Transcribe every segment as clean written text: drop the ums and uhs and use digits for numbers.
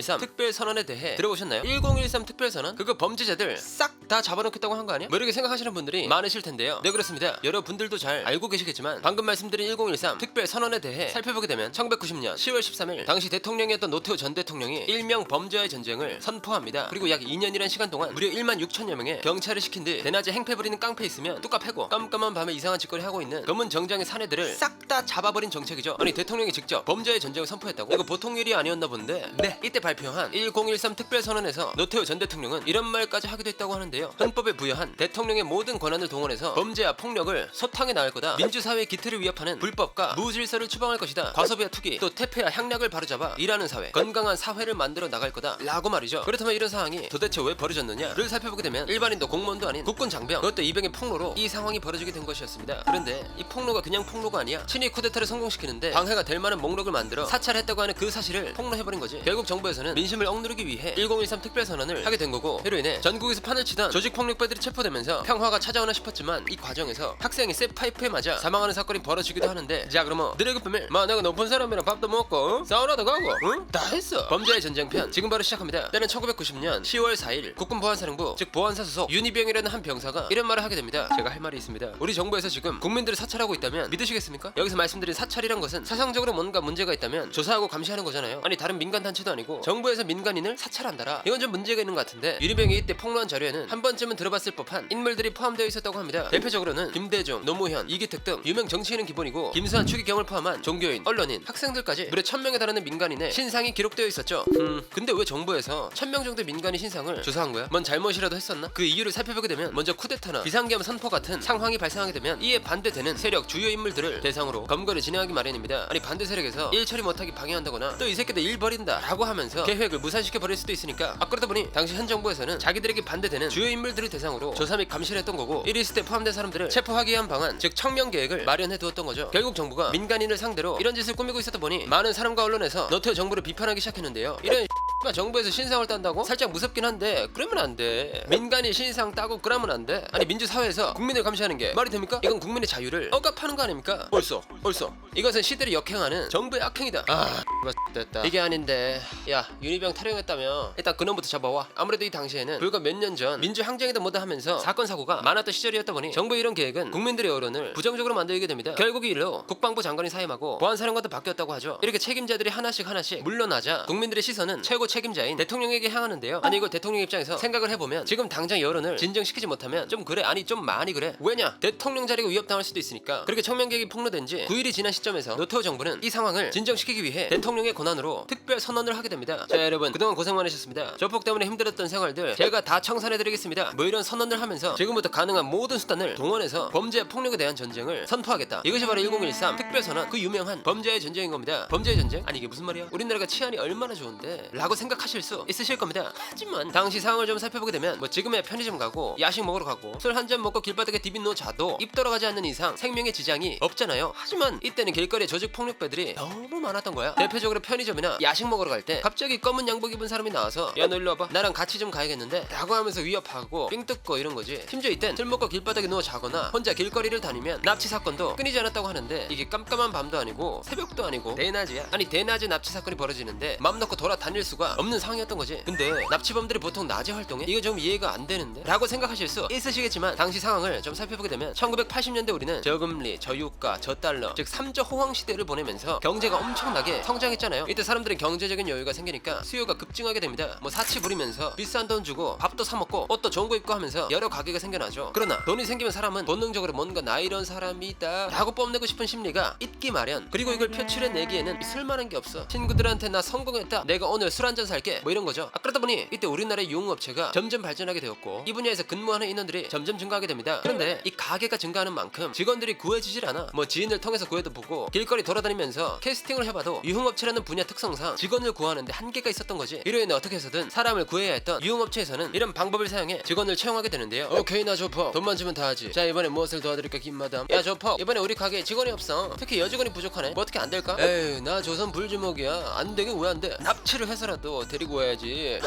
1013 특별선언에 대해 들어보셨나요? 1013 특별선언? 그거 범죄자들 싹 다 잡아놓겠다고 한 거 아니야? 뭐 이렇게 생각하시는 분들이 많으실 텐데요. 네, 그렇습니다. 여러분들도 잘 알고 계시겠지만 방금 말씀드린 1013 특별선언에 대해 살펴보게 되면 1990년 10월 13일 당시 대통령이었던 노태우 전 대통령이 일명 범죄와의 전쟁을 선포합니다. 그리고 약 2년이란 시간 동안 무려 1만 6천여 명의 경찰을 시킨 듯 대낮에 행패 부리는 깡패 있으면 뚝 패고 깜깜한 밤에 이상한 짓거리 하고 있는 검은 정장의 사내들을 싹 다 잡아버린 정책이죠. 아니 대통령이 직접 범죄의 전쟁을 선포했다고? 이거 보통 일이 아니었나 본데 네, 이때 발표한 1013 특별선언에서 노태우 전 대통령은 이런 말까지 하기도 했다고 하는데요. 헌법에 부여한 대통령의 모든 권한을 동원해서 범죄와 폭력을 소탕해 나갈 거다. 민주사회의 기틀을 위협하는 불법과 무질서를 추방할 것이다. 과소비와 투기 또 태폐와 향락을 바로잡아 일하는 사회, 건강한 사회를 만들어 나갈 거다 라고 말이죠. 그렇다면 이런 상황이 도대체 왜 벌어졌느냐를 살펴보게 되면 일반인도 공무원도 아닌 국군 장병 그것도 이병의 폭로로 이 상황이 벌어지게 된 것이었습니다. 그런데 이 폭로가 그냥 폭로가 아니야. 친위 쿠데타를 성공시키는데 방해가 될 만한 목록을 만들어 사찰했다고 하는 그 사실을 폭로해버린 거지. 결국 정부에서는 민심을 억누르기 위해 1013 특별선언을 하게 된 거고, 이로 인해 전국에서 판을 치던 조직폭력배들이 체포되면서 평화가 찾아오나 싶었지만 이 과정에서 학생이 쇠파이프에 맞아 사망하는 사건이 벌어지기도 하는데, 자 그럼 너네 급하면 내가 높은 사람이랑 밥도 먹고 사우나도 가고 다 했어. 범죄의 전쟁편 지금 바로 시작합니다. 때는 1990년 10월 4일 국군보안사령부 즉 보안사 소속 윤희병이라는 한 병사가 이런 말을 하게 됩니다. 제가 할 말이 있습니다. 우리 정부에서 지금 국민들을 사찰하고 있다면 믿으시겠습니까? 여기서 말씀드린 사찰이란 것은 사상적으로 뭔가 문제가 있다면 조사하고 감시하는 거잖아요. 아니 다른 민간 단체도 아니고 정부에서 민간인을 사찰한다라. 이건 좀 문제가 있는 것 같은데, 윤희병이 이때 폭로한 자료에는 한 번쯤은 들어봤을 법한 인물들이 포함되어 있었다고 합니다. 대표적으로는 김대중, 노무현, 이기택 등 유명 정치인은 기본이고 김수환, 추기경을 포함한 종교인, 언론인, 학생들까지 무려 1000명에 달하는 민간인의 신상이 기록되어 있었죠. 근데 왜 정부에서 1000명 정도의 민간인 신상을 조사한 거야? 뭔 잘못이라도 했었나? 그 이유를 살펴보게 되면 먼저 쿠데타나 비상계엄 선포 같은 상황이 발생하게 되면 이에 반대되는 세력 주요 인물들을 대상으로 검거를 진행하기 마련입니다. 아니 반대 세력에서 일 처리 못하게 방해한다거나 또 이 새끼들 일 버린다 라고 하면서 계획을 무산시켜 버릴 수도 있으니까, 그러다 보니 당시 현 정부에서는 자기들에게 반대되는 주요 인물들을 대상으로 조사 및 감시를 했던 거고, 1위스트에 포함된 사람들을 체포하기 위한 방안 즉 청명 계획을 마련해 두었던 거죠. 결국 정부가 민간인을 상대로 이런 짓을 꾸미고 있었다 보니 많은 사람과 언론에서 노태우 정부를 비판하기 시작했는데요. 이런 정부에서 신상을 딴다고? 살짝 무섭긴 한데 그러면 안 돼. 민간인 신상 따고 그러면 안 돼. 아니 민주사회에서 국민을 감시하는 게 말이 됩니까? 이건 국민의 자유를 억압하는 거 아닙니까? 옳소 이것은 시대를 역행하는 정부의 악행이다. 됐다. 이게 아닌데, 야 윤희병 탈영했다며 일단 그놈부터 잡아와. 아무래도 이 당시에는 불과 몇 년 전 민주항쟁이다 뭐다 하면서 사건 사고가 많았던 시절이었다 보니 정부의 이런 계획은 국민들의 여론을 부정적으로 만들게 됩니다. 결국 이 일로 국방부 장관이 사임하고 보안사령관도 바뀌었다고 하죠. 이렇게 책임자들이 하나씩 물러나자 국민들의 시선은 최고 책임자인 대통령에게 향하는데요. 아니 이걸 대통령 입장에서 생각을 해보면 지금 당장 여론을 진정시키지 못하면 좀 그래, 아니 좀 많이 그래. 왜냐? 대통령 자리가 위협당할 수도 있으니까. 그렇게 청명계획이 폭로된 지 9일이 지난 시점에서 노태우 정부는 이 상황을 진정시키기 위해 대통령의 권한으로 특별 선언을 하게 됩니다. 자 여러분, 그동안 고생 많으셨습니다. 조폭 때문에 힘들었던 생활들 제가 다 청산해드리겠습니다. 뭐 이런 선언을 하면서 지금부터 가능한 모든 수단을 동원해서 범죄와 폭력에 대한 전쟁을 선포하겠다. 이것이 바로 1013 특별선언, 그 유명한 범죄의 전쟁인 겁니다. 범죄의 전쟁? 아니 이게 무슨 말이야? 우리나라가 치안이 얼마나 좋은데 라고 생각하실 수 있으실 겁니다. 하지만 당시 상황을 좀 살펴보게 되면 뭐 지금의 편의점 가고 야식 먹으러 가고 술 한 잔 먹고 길바닥에 디빈노 자도 입 돌아가지 않는 이상 생명에 지장이 없잖아요. 하지만 이때는 길거리에 조직 폭력배들이 너무 많았던 거야. 대표적으로 편의점이나 야식 먹으러 갈 때 갑자기 검은 양복 입은 사람이 나와서 야 너 일로 와봐, 나랑 같이 좀 가야겠는데 라고 하면서 위협하고 삥 뜯고 이런 거지. 심지어 이땐 술 먹고 길바닥에 누워 자거나 혼자 길거리를 다니면 납치 사건도 끊이지 않았다고 하는데, 이게 깜깜한 밤도 아니고 새벽도 아니고 대낮이야. 아니 대낮에 납치 사건이 벌어지는데 맘 놓고 돌아다닐 수가 없는 상황이었던 거지. 근데 납치범들이 보통 낮에 활동해? 이거 좀 이해가 안 되는데 라고 생각하실 수 있으시겠지만, 당시 상황을 좀 살펴보게 되면 1980년대 우리는 저금리, 저유가, 저달러 즉 3조 호황 시대를 보내면서 경제가 엄청나게 성장했잖아요. 이때 사람들은 경제적인 여유가 생기니까 수요가 급증하게 됩니다. 뭐 사치 부리면서 비싼 돈 주고 밥도 사 먹고 옷도 좋은 거 입고 하면서 여러 가게가 생겨나죠. 그러나 돈이 생기면 사람은 본능적으로 뭔가 나 이런 사람이다 라고 뽐내고 싶은 심리가 있기 마련. 그리고 이걸 표출해내기에는 쓸만한 게 없어. 친구들한테 나 성공했다, 내가 오늘 술 한잔 살게, 뭐 이런 거죠. 그러다 보니 이때 우리나라의 유흥업체가 점점 발전하게 되었고 이 분야에서 근무하는 인원들이 점점 증가하게 됩니다. 그런데 이 가게가 증가하는 만큼 직원들이 구해지질 않아. 뭐 지인을 통해서 구해도 보고 길거리 돌아다니면서 캐스팅을 해봐도 유흥업체라는 분야 특성상 직원을 구하는데 한계가 있었던 거지. 이로 인해 어떻게 해서든 사람을 구해야 했던 유흥업체에서는 이런 방법을 사용해 직원을 채용하게 되는데요. 오케이 나 조폭, 돈만 주면 다 하지. 자 이번에 무엇을 도와드릴까 김마담. 야 조폭, 이번에 우리 가게에 직원이 없어. 특히 여직원이 부족하네. 뭐 어떻게 안 될까? 에이 나 조선 불주먹이야. 안 되긴 왜 안 돼? 납치를 해서라도 또 데리고 와야지.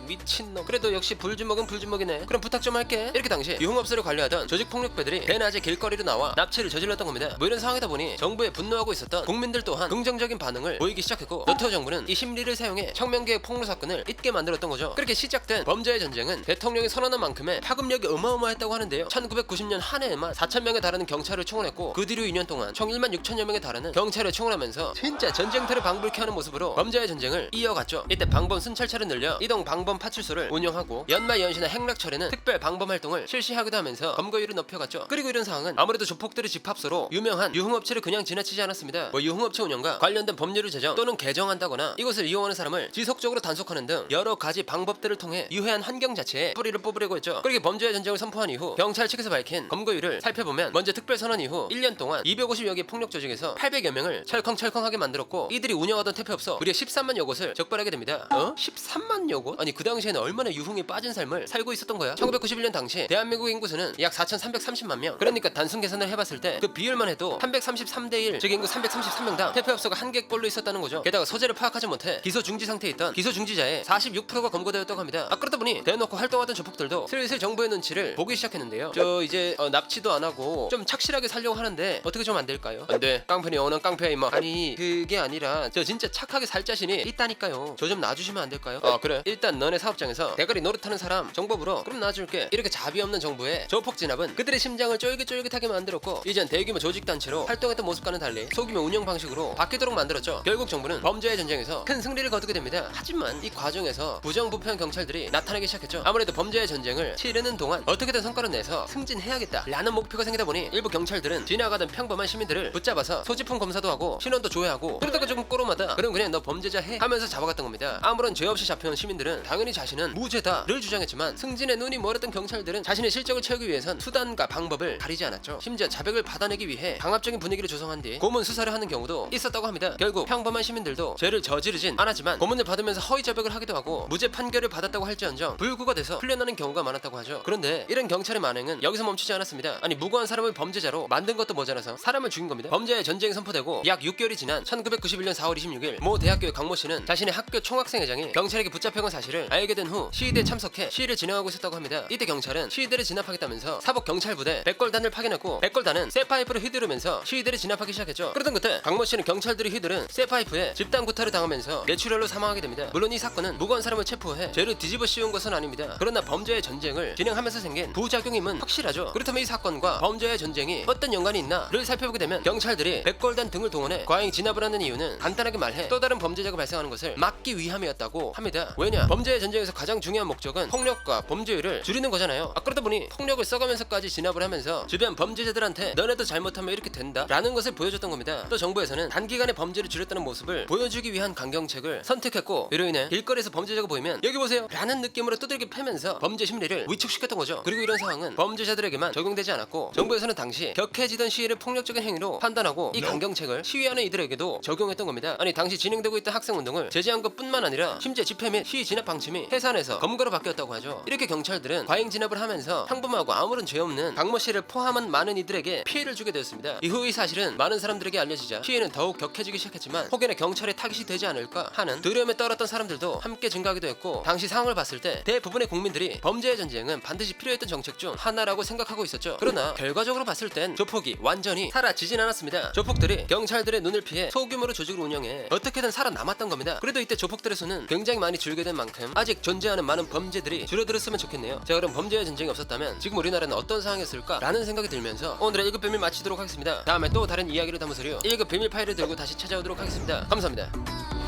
미친놈. 그래도 역시 불주먹은 불주먹이네. 그럼 부탁 좀 할게. 이렇게 당시 유흥업소를 관리하던 조직폭력배들이 대낮에 길거리로 나와 납치를 저질렀던 겁니다. 뭐 이런 상황이다 보니 정부에 분노하고 있었던 국민들 또한 긍정적인 반응을 보이기 시작했고, 노태우 정부는 이 심리를 사용해 혁명계의 폭로 사건을 잊게 만들었던 거죠. 그렇게 시작된 범죄의 전쟁은 대통령이 선언한 만큼의 파급력이 어마어마했다고 하는데요. 1990년 한 해에만 4,000명에 달하는 경찰을 충원했고, 그 뒤로 2년 동안 총 1만 6천여 명에 달하는 경찰을 충원하면서 진짜 전쟁터를 방불케 하는 모습으로 범죄의 전쟁을 이어갔죠. 이때 방범 순찰차를 늘려 이동 방범 파출소를 운영하고, 연말 연시나 행락철에는 특별 방범 활동을 실시하기도 하면서 검거율을 높여갔죠. 그리고 이런 상황은 아무래도 조폭들의 집합소로 유명한 유흥업체를 그냥 지나치지 않았습니다. 뭐 유흥업체 운영과 관련된 법률을 제정 또는 개정한다거나 이곳을 이용하는 사람을 지속적으로 단속하는 등 여러 가지 방법들을 통해 유해한 환경 자체에 뿌리를 뽑으려고 했죠. 그렇게 범죄의 전쟁을 선포한 이후 경찰 측에서 밝힌 검거율을 살펴보면, 먼저 특별선언 이후 1년 동안 250여 개 폭력 조직에서 800여 명을 철컹철컹하게 만들었고, 이들이 운영하던 퇴폐업소 무려 13만여 곳을 적발하게 됩니다. 13만여 곳? 아니 그 당시에는 얼마나 유흥에 빠진 삶을 살고 있었던 거야? 1991년 당시 대한민국 인구수는 약 4,330만 명. 그러니까 단순 계산을 해봤을 때 그 비율만 해도 333대1, 즉 인구 333명당 퇴폐업소가 한 개꼴로 있었다는 거죠. 게다가 소재를 파악하지 못해 기소 중지 상태에 있던 기소 중지자의 46%가 검거되었다고 합니다. 그러다 보니 대놓고 활동하던 조폭들도 슬슬 정부의 눈치를 보기 시작했는데요. 저 이제 납치도 안 하고 좀 착실하게 살려고 하는데 어떻게 좀 안 될까요? 안돼, 깡패니 오는 깡패야 임마. 아니 그게 아니라 저 진짜 착하게 살 자신이 있다니까요. 저 좀 놔주시면 안 될까요? 그래, 일단 너네 사업장에서 대가리 노릇하는 사람 정법으로 그럼 놔줄게. 이렇게 자비 없는 정부의 조폭 진압은 그들의 심장을 쫄깃쫄깃하게 만들었고, 이젠 대규모 조직단체로 활동했던 모습과는 달리 소규모 운영 방식으로 바뀌도록 만들었죠. 결국 정부는 범죄의 전쟁에서 큰 승리를 거두게 됩니다. 하지만 이 과정에서 부정부패한 경찰들이 나타나기 시작했죠. 아무래도 범죄의 전쟁을 치르는 동안 어떻게든 성과를 내서 승진해야겠다 라는 목표가 생기다 보니 일부 경찰들은 지나가던 평범한 시민들을 붙잡아서 소지품 검사도 하고 신원도 조회하고, 그러다가 조금 꼬름하다 그럼 그냥 너 범죄자 해 하면서 잡아갔던 겁니다. 아무런 죄 없이 잡혀온 시민들은 당연히 자신은 무죄다를 주장했지만, 승진에 눈이 멀었던 경찰들은 자신의 실적을 채우기 위해선 수단과 방법을 가리지 않았죠. 심지어 자백을 받아내기 위해 강압적인 분위기를 조성한 뒤 고문 수사를 하는 경우도 있었다고 합니다. 결국 평범한 시민들도 죄를 저지르진 않았지만 고문을 받으면서 허위 자백을 하기도 하고 무죄 판결을 받았다고 할지언정 불구가 돼서 풀려나는 경우가 많았다고 하죠. 그런데 이런 경찰의 만행은 여기서 멈추지 않았습니다. 아니 무고한 사람을 범죄자로 만든 것도 모자라서 사람을 죽인 겁니다. 범죄의 전쟁이 선포되고 약 6개월이 지난 1991년 4월 26일 모 대학교의 강모 씨는 자신의 학교 총학생회장이 경찰에게 붙잡혀간 사실을 알게 된 후 시위대에 참석해 시위를 진행하고 있었다고 합니다. 이때 경찰은 시위대를 진압하겠다면서 사복 경찰부대 백골단을 파견했고, 백골단은 쇠파이프를 휘두르면서 시위대를 진압하기 시작했죠. 그러던 그때 강모 씨는 경찰들이 휘두른 쇠파이프에 집단 구타를 당하면서 뇌출혈로 사망하게 됩니다. 물론 이 사건은 무고한 사람을 체포해 죄를 뒤집어 씌운 것은 아닙니다. 그러나 범죄의 전쟁을 진행하면서 생긴 부작용임은 확실하죠. 그렇다면 이 사건과 범죄의 전쟁이 어떤 연관이 있나를 살펴보게 되면, 경찰들이 백골단 등을 동원해 과잉 진압을 하는 이유는 간단하게 말해 또 다른 범죄자가 발생하는 것을 막기 위함이었다고 합니다. 왜냐, 범죄의 전쟁에서 가장 중요한 목적은 폭력과 범죄율을 줄이는 거잖아요. 그러다 보니 폭력을 써가면서까지 진압을 하면서 주변 범죄자들한테 너네도 잘못하면 이렇게 된다 라는 것을 보여줬던 겁니다. 또 정부에서는 단기간에 범죄를 줄였다는 모습을 보여주기 위한 강경책을 선택했고, 이로 인해 길거리에서 범죄자가 보이면 여기 보세요 라는 느낌으로 두들겨 패면서 범죄 심리를 위축시켰던 거죠. 그리고 이런 상황은 범죄자들에게만 적용되지 않았고, 정부에서는 당시 격해지던 시위를 폭력적인 행위로 판단하고 이 강경책을 시위하는 이들에게도 적용했던 겁니다. 아니 당시 진행되고 있던 학생운동을 제재한 것뿐만 아니라 심지어 집회 및 시위 진압 방침이 해산해서 검거로 바뀌었다고 하죠. 이렇게 경찰들은 과잉 진압을 하면서 평범하고 아무런 죄 없는 강모 씨를 포함한 많은 이들에게 피해를 주게 되었습니다. 이후 이 사실은 많은 사람들에게 알려지자 시위는 더욱 격해지기 시작했지만, 혹여나 경찰의 타깃이 되지 않을까 하는 두려움에 떨었던 사람들도 함께 증가하기도 했고, 당시 상황을 봤을 때 대부분의 국민들이 범죄의 전쟁은 반드시 필요했던 정책 중 하나라고 생각하고 있었죠. 그러나 결과적으로 봤을 땐 조폭이 완전히 사라지진 않았습니다. 조폭들이 경찰들의 눈을 피해 소규모로 조직을 운영해 어떻게든 살아남았던 겁니다. 그래도 이때 조폭들의 수는 굉장히 많이 줄게 된 만큼 아직 존재하는 많은 범죄들이 줄어들었으면 좋겠네요. 자, 그럼 범죄의 전쟁이 없었다면 지금 우리나라는 어떤 상황이었을까 라는 생각이 들면서 오늘의 1급 비밀 마치도록 하겠습니다. 다음에 또 다른 이야기를 담은 서류 1급 비밀 파일을 들고 다시 찾아오도록 하겠습니다. 감사합니다.